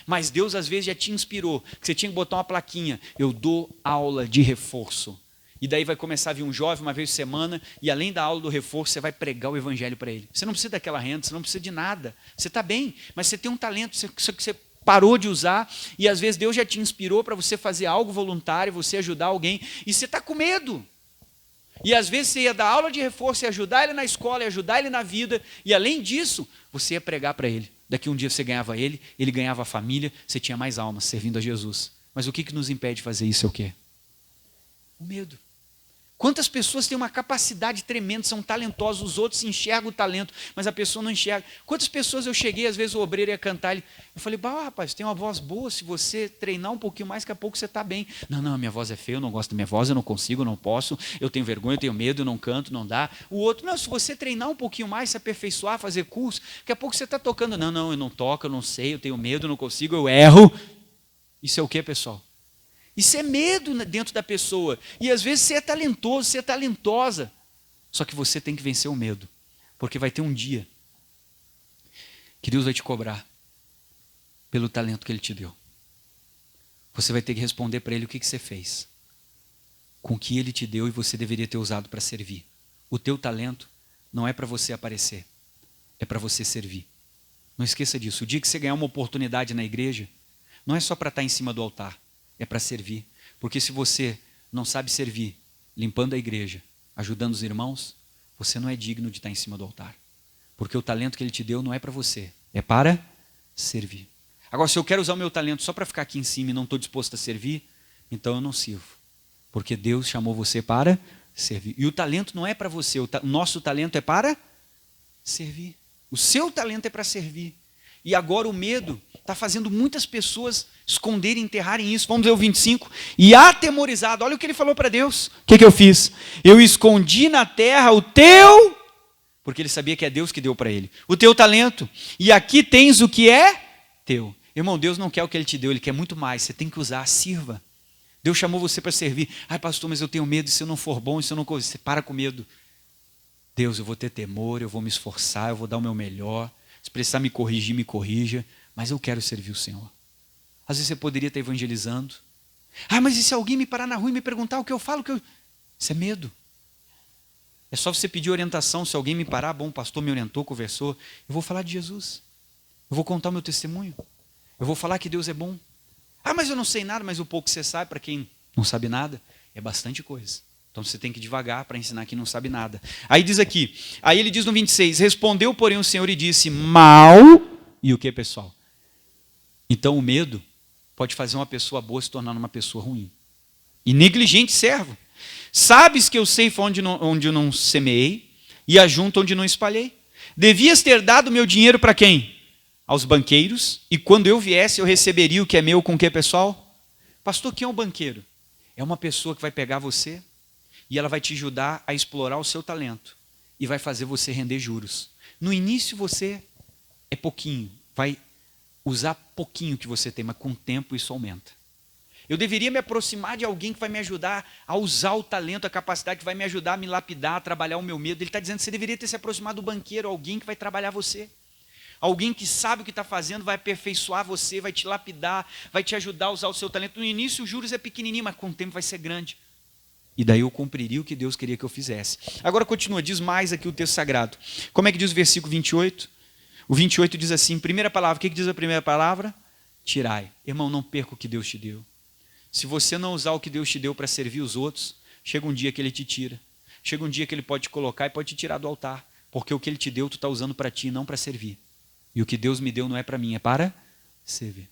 Mas Deus às vezes já te inspirou, que você tinha que botar uma plaquinha, eu dou aula de reforço. E daí vai começar a vir um jovem uma vez por semana, e além da aula do reforço, você vai pregar o evangelho para ele. Você não precisa daquela renda, você não precisa de nada. Você está bem, mas você tem um talento, só que você parou de usar, e às vezes Deus já te inspirou para você fazer algo voluntário, você ajudar alguém, e você está com medo. E às vezes você ia dar aula de reforço, ia ajudar ele na escola, ia ajudar ele na vida, e além disso, você ia pregar para ele. Daqui um dia você ganhava ele ganhava a família, você tinha mais almas servindo a Jesus. Mas o que nos impede de fazer isso é o quê? O medo. Quantas pessoas têm uma capacidade tremenda, são talentosos, os outros enxergam o talento, mas a pessoa não enxerga. Quantas pessoas eu cheguei, às vezes o obreiro ia cantar, eu falei, rapaz, tem uma voz boa, se você treinar um pouquinho mais, daqui a pouco você está bem. Não, a minha voz é feia, eu não gosto da minha voz, eu não consigo, eu não posso, eu tenho vergonha, eu tenho medo, eu não canto, não dá. O outro, não, se você treinar um pouquinho mais, se aperfeiçoar, fazer curso, daqui a pouco você está tocando. Não, eu não toco, eu não sei, eu tenho medo, eu não consigo, eu erro. Isso é o que, pessoal? Isso é medo dentro da pessoa. E às vezes você é talentoso, você é talentosa. Só que você tem que vencer o medo. Porque vai ter um dia que Deus vai te cobrar pelo talento que Ele te deu. Você vai ter que responder para Ele o que você fez com o que Ele te deu e você deveria ter usado para servir. O teu talento não é para você aparecer, é para você servir. Não esqueça disso. O dia que você ganhar uma oportunidade na igreja, não é só para estar em cima do altar. É para servir. Porque se você não sabe servir, limpando a igreja, ajudando os irmãos, você não é digno de estar em cima do altar. Porque o talento que Ele te deu não é para você, é para servir. Agora, se eu quero usar o meu talento só para ficar aqui em cima e não estou disposto a servir, então eu não sirvo. Porque Deus chamou você para servir. E o talento não é para você, o nosso talento é para servir. O seu talento é para servir. E agora o medo está fazendo muitas pessoas esconderem, enterrarem isso. Vamos ver o 25. E atemorizado, olha o que ele falou para Deus. O que eu fiz? Eu escondi na terra o teu, porque ele sabia que é Deus que deu para ele, o teu talento. E aqui tens o que é teu. Irmão, Deus não quer o que Ele te deu, Ele quer muito mais. Você tem que usar, sirva. Deus chamou você para servir. Ai, pastor, mas eu tenho medo, e se eu não for bom, e se eu não... Você para com medo. Deus, eu vou ter temor, eu vou me esforçar, eu vou dar o meu melhor. Se precisar me corrigir, me corrija. Mas eu quero servir o Senhor. Às vezes você poderia estar evangelizando. Ah, mas e se alguém me parar na rua e me perguntar o que eu falo? Isso é medo. É só você pedir orientação. Se alguém me parar, bom, o pastor me orientou, conversou. Eu vou falar de Jesus. Eu vou contar o meu testemunho. Eu vou falar que Deus é bom. Ah, mas eu não sei nada, mas o pouco que você sabe, para quem não sabe nada, é bastante coisa. Então você tem que ir devagar para ensinar quem não sabe nada. Aí diz aqui, aí ele diz no 26, respondeu, porém, o Senhor e disse, mal, e o que, pessoal? Então o medo pode fazer uma pessoa boa se tornar uma pessoa ruim. E negligente servo. Sabes que eu ceifo onde eu não semeei, e ajunto onde não espalhei. Devias ter dado meu dinheiro para quem? Aos banqueiros, e quando eu viesse eu receberia o que é meu com o que, pessoal? Pastor, quem é um banqueiro? É uma pessoa que vai pegar você e ela vai te ajudar a explorar o seu talento e vai fazer você render juros. No início você é pouquinho, vai usar pouquinho que você tem, mas com o tempo isso aumenta. Eu deveria me aproximar de alguém que vai me ajudar a usar o talento, a capacidade, que vai me ajudar a me lapidar, a trabalhar o meu medo. Ele está dizendo que você deveria ter se aproximado do banqueiro, alguém que vai trabalhar você. Alguém que sabe o que está fazendo, vai aperfeiçoar você, vai te lapidar, vai te ajudar a usar o seu talento. No início, os juros é pequenininho, mas com o tempo vai ser grande. E daí eu cumpriria o que Deus queria que eu fizesse. Agora continua, diz mais aqui o texto sagrado. Como é que diz o versículo 28? O 28 diz assim, primeira palavra, o que diz a primeira palavra? Tirai. Irmão, não perca o que Deus te deu. Se você não usar o que Deus te deu para servir os outros, chega um dia que Ele te tira. Chega um dia que Ele pode te colocar e pode te tirar do altar. Porque o que Ele te deu, tu está usando para ti, não para servir. E o que Deus me deu não é para mim, é para servir.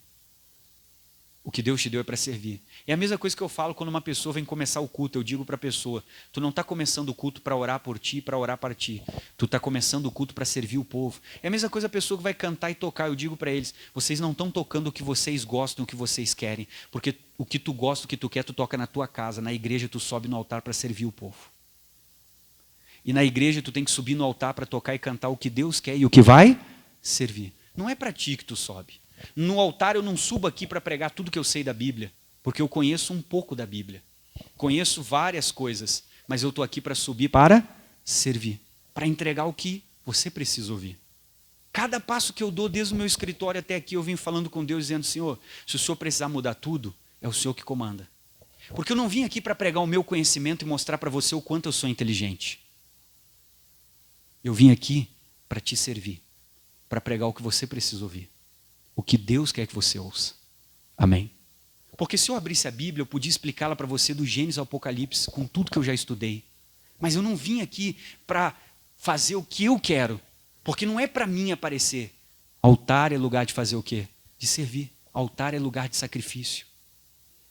O que Deus te deu é para servir. É a mesma coisa que eu falo quando uma pessoa vem começar o culto. Eu digo para a pessoa, tu não está começando o culto para orar por ti, para orar para ti. Tu está começando o culto para servir o povo. É a mesma coisa a pessoa que vai cantar e tocar. Eu digo para eles, vocês não estão tocando o que vocês gostam, o que vocês querem. Porque o que tu gosta, o que tu quer, tu toca na tua casa. Na igreja tu sobe no altar para servir o povo. E na igreja tu tem que subir no altar para tocar e cantar o que Deus quer e o que vai servir. Não é para ti que tu sobe. No altar eu não subo aqui para pregar tudo que eu sei da Bíblia, porque eu conheço um pouco da Bíblia. Conheço várias coisas, mas eu estou aqui para subir para servir, para entregar o que você precisa ouvir. Cada passo que eu dou desde o meu escritório até aqui, eu vim falando com Deus, dizendo, Senhor, se o Senhor precisar mudar tudo, é o Senhor que comanda. Porque eu não vim aqui para pregar o meu conhecimento e mostrar para você o quanto eu sou inteligente. Eu vim aqui para te servir, para pregar o que você precisa ouvir. O que Deus quer que você ouça. Amém? Porque se eu abrisse a Bíblia, eu podia explicá-la para você do Gênesis ao Apocalipse, com tudo que eu já estudei. Mas eu não vim aqui para fazer o que eu quero. Porque não é para mim aparecer. Altar é lugar de fazer o quê? De servir. Altar é lugar de sacrifício.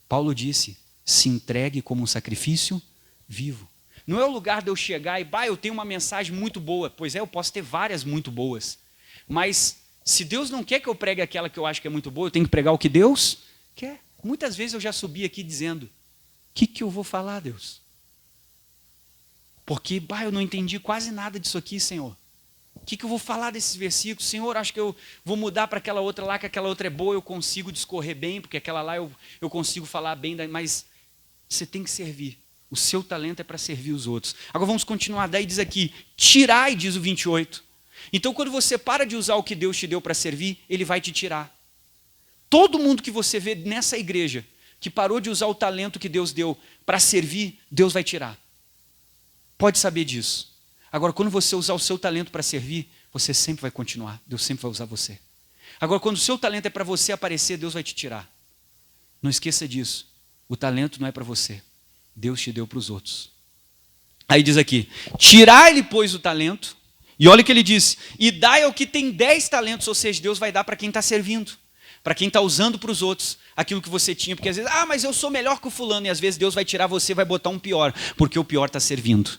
Paulo disse, se entregue como um sacrifício vivo. Não é o lugar de eu chegar e, eu tenho uma mensagem muito boa. Pois é, eu posso ter várias muito boas. Mas se Deus não quer que eu pregue aquela que eu acho que é muito boa, eu tenho que pregar o que Deus quer. Muitas vezes eu já subi aqui dizendo, o que eu vou falar, Deus? Porque, eu não entendi quase nada disso aqui, Senhor. O que eu vou falar desses versículos? Senhor, acho que eu vou mudar para aquela outra lá, que aquela outra é boa, eu consigo discorrer bem, porque aquela lá eu consigo falar bem, mas você tem que servir. O seu talento é para servir os outros. Agora vamos continuar, daí diz aqui, tirai, diz o 28. Então, quando você para de usar o que Deus te deu para servir, Ele vai te tirar. Todo mundo que você vê nessa igreja, que parou de usar o talento que Deus deu para servir, Deus vai tirar. Pode saber disso. Agora, quando você usar o seu talento para servir, você sempre vai continuar. Deus sempre vai usar você. Agora, quando o seu talento é para você aparecer, Deus vai te tirar. Não esqueça disso. O talento não é para você. Deus te deu para os outros. Aí diz aqui, tirai-lhe, pois, o talento. E olha o que ele diz, e dai ao que tem 10 talentos, ou seja, Deus vai dar para quem está servindo, para quem está usando para os outros aquilo que você tinha, porque às vezes, mas eu sou melhor que o fulano, e às vezes Deus vai tirar você, vai botar um pior, porque o pior está servindo.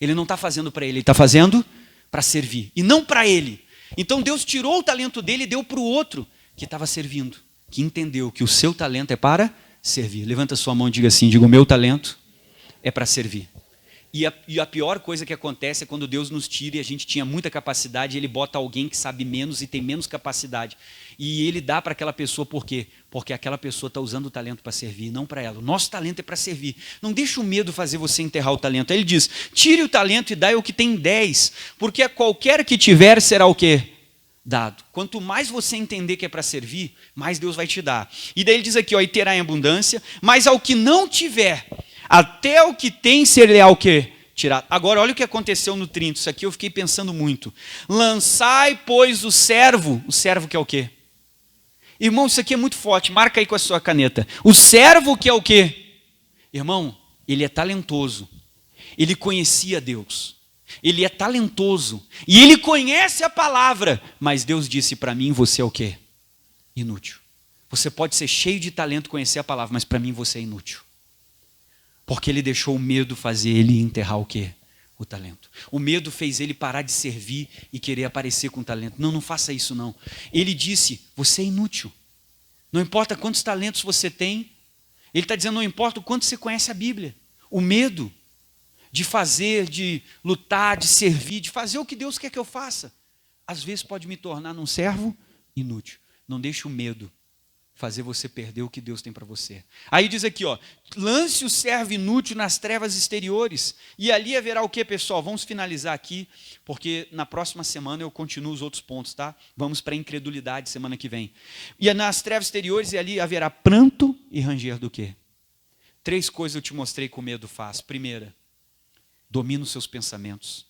Ele não está fazendo para ele está fazendo para servir, e não para ele. Então Deus tirou o talento dele e deu para o outro, que estava servindo, que entendeu que o seu talento é para servir. Levanta sua mão e diga assim, o meu talento é para servir. E a pior coisa que acontece é quando Deus nos tira e a gente tinha muita capacidade, Ele bota alguém que sabe menos e tem menos capacidade. E Ele dá para aquela pessoa, por quê? Porque aquela pessoa está usando o talento para servir, não para ela. O nosso talento é para servir. Não deixa o medo fazer você enterrar o talento. Aí ele diz, tire o talento e dai ao que tem 10, porque a qualquer que tiver será o quê? Dado. Quanto mais você entender que é para servir, mais Deus vai te dar. E daí ele diz aqui, e terá em abundância, mas ao que não tiver, até o que tem ser-lhe-á o quê? tirado. Agora, olha o que aconteceu no 30. Isso aqui eu fiquei pensando muito. Lançai, pois, o servo que é o quê? Irmão, isso aqui é muito forte, marca aí com a sua caneta. O servo que é o quê? Irmão, ele é talentoso, ele conhecia Deus, ele é talentoso, e ele conhece a palavra, mas Deus disse para mim, você é o quê? Inútil. Você pode ser cheio de talento, conhecer a palavra, mas para mim você é inútil. Porque ele deixou o medo fazer ele enterrar o quê? O talento. O medo fez ele parar de servir e querer aparecer com talento. Não, não faça isso não. Ele disse, você é inútil. Não importa quantos talentos você tem. Ele está dizendo, não importa o quanto você conhece a Bíblia. O medo de fazer, de lutar, de servir, de fazer o que Deus quer que eu faça, às vezes pode me tornar um servo inútil. Não deixe o medo fazer você perder o que Deus tem para você. Aí diz aqui, ó, lance o servo inútil nas trevas exteriores, e ali haverá o que, pessoal? Vamos finalizar aqui, porque na próxima semana eu continuo os outros pontos, tá? Vamos para a incredulidade semana que vem. E nas trevas exteriores, e ali haverá pranto e ranger do quê? 3 coisas eu te mostrei que o medo faz. Primeira, domina os seus pensamentos.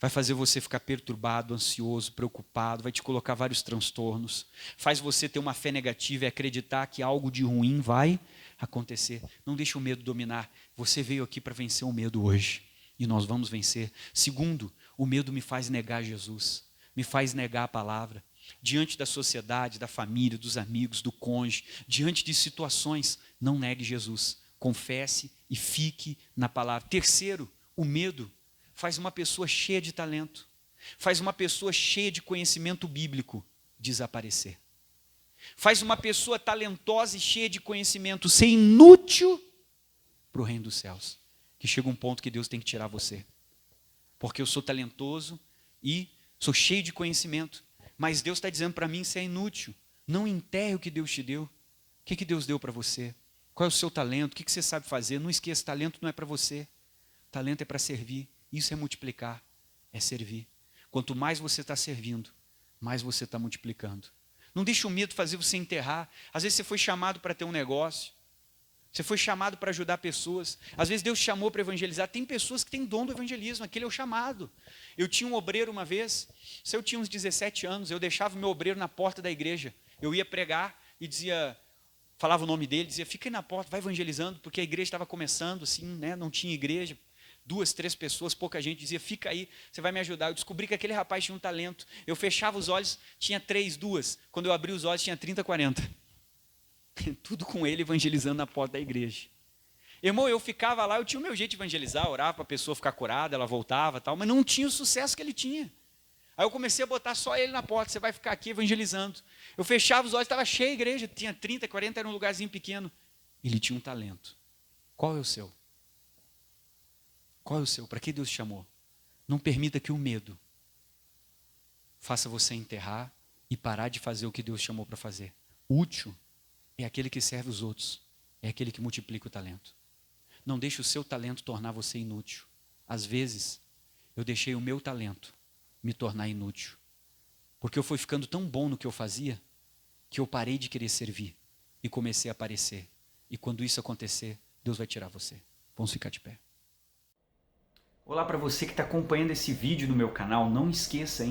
Vai fazer você ficar perturbado, ansioso, preocupado, vai te colocar vários transtornos, faz você ter uma fé negativa e acreditar que algo de ruim vai acontecer. Não deixe o medo dominar. Você veio aqui para vencer o medo hoje, e nós vamos vencer. Segundo, o medo me faz negar Jesus, me faz negar a palavra. Diante da sociedade, da família, dos amigos, do cônjuge, diante de situações, não negue Jesus. Confesse e fique na palavra. Terceiro, o medo faz uma pessoa cheia de talento, faz uma pessoa cheia de conhecimento bíblico desaparecer. Faz uma pessoa talentosa e cheia de conhecimento ser inútil para o reino dos céus. Que chega um ponto que Deus tem que tirar você. Porque eu sou talentoso e sou cheio de conhecimento, mas Deus está dizendo para mim, você é inútil. Não enterre o que Deus te deu. O que Deus deu para você? Qual é o seu talento? O que você sabe fazer? Não esqueça, talento não é para você. Talento é para servir. Isso é multiplicar, é servir. Quanto mais você está servindo, mais você está multiplicando. Não deixe o medo fazer você enterrar. Às vezes você foi chamado para ter um negócio. Você foi chamado para ajudar pessoas. Às vezes Deus chamou para evangelizar. Tem pessoas que têm dom do evangelismo, aquele é o chamado. Eu tinha um obreiro uma vez, se eu tinha uns 17 anos, eu deixava o meu obreiro na porta da igreja. Eu ia pregar e dizia, falava o nome dele, dizia, fica aí na porta, vai evangelizando, porque a igreja estava começando assim, né? Não tinha igreja. 2, 3 pessoas, pouca gente, dizia, fica aí, você vai me ajudar. Eu descobri que aquele rapaz tinha um talento. Eu fechava os olhos, tinha 3, 2. Quando eu abri os olhos, tinha 30, 40. Tudo com ele evangelizando na porta da igreja. Irmão, eu ficava lá, eu tinha o meu jeito de evangelizar, orava para a pessoa ficar curada, ela voltava, tal, mas não tinha o sucesso que ele tinha. Aí eu comecei a botar só ele na porta, você vai ficar aqui evangelizando. Eu fechava os olhos, estava cheia a igreja, tinha 30, 40, era um lugarzinho pequeno. Ele tinha um talento. Qual é o seu? Qual é o seu? Para que Deus te chamou? Não permita que o medo faça você enterrar e parar de fazer o que Deus chamou para fazer. Útil é aquele que serve os outros, é aquele que multiplica o talento. Não deixe o seu talento tornar você inútil. Às vezes, eu deixei o meu talento me tornar inútil, porque eu fui ficando tão bom no que eu fazia, que eu parei de querer servir e comecei a aparecer. E quando isso acontecer, Deus vai tirar você. Vamos ficar de pé. Olá para você que está acompanhando esse vídeo no meu canal, não esqueça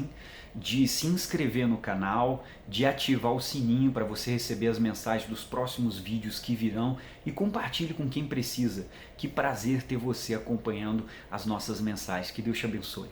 de se inscrever no canal, de ativar o sininho para você receber as mensagens dos próximos vídeos que virão e compartilhe com quem precisa. Que prazer ter você acompanhando as nossas mensagens, que Deus te abençoe.